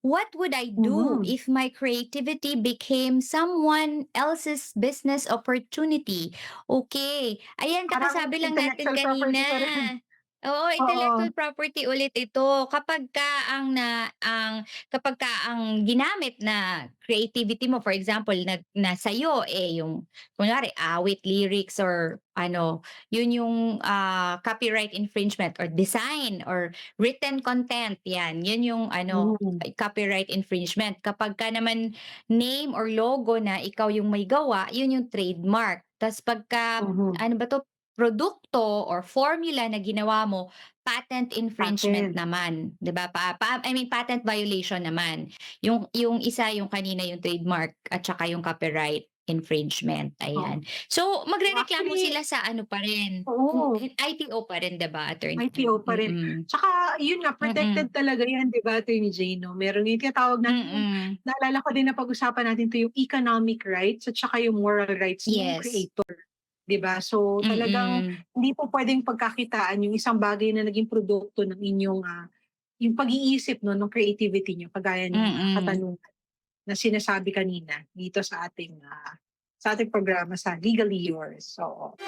what would I do Mhm. if my creativity became someone else's business opportunity? Okay, ayan Parang kakasabi lang natin intellectual kanina. property pa rin. Oo, Oo. intellectual property ulit ito. Kapagka ang ginamit na creativity mo, for example, na sa'yo, eh, yung kunwari awit, lyrics or ano, yun yung, copyright infringement or design or written content, 'yan. Yun yung ano, Hmm. copyright infringement. Kapagka naman name or logo na ikaw yung may gawa, yun yung trademark. Tas pagka Mhm. ano ba 'to, produkto or formula na ginawa mo, patent infringement Patent. naman, 'di ba? I mean patent violation naman. Yung isa yung kanina yung trademark at saka yung copyright infringement, Oo. ayan. So, magrereklamo Actually sila sa ano pa rin, oo. IPO pa rin 'di ba, attorney? IPO pa rin. Mm. Tsaka yun nga Mm, protected talaga yan 'di ba Attorney Jane 'no? Meron yung tinatawag natin yung mm. naalala ko din napag-usapan natin 'to yung economic rights at saka yung moral rights nung Yes. creator, 'di ba? So talagang Mm, hindi po puwedeng pagkakitaan yung isang bagay na naging produkto ng inyong, yung pag-iisip 'no nung creativity niyo kagaya nung, mm. katanungan na sinasabi kanina dito sa ating programa sa Legally Yours, oo.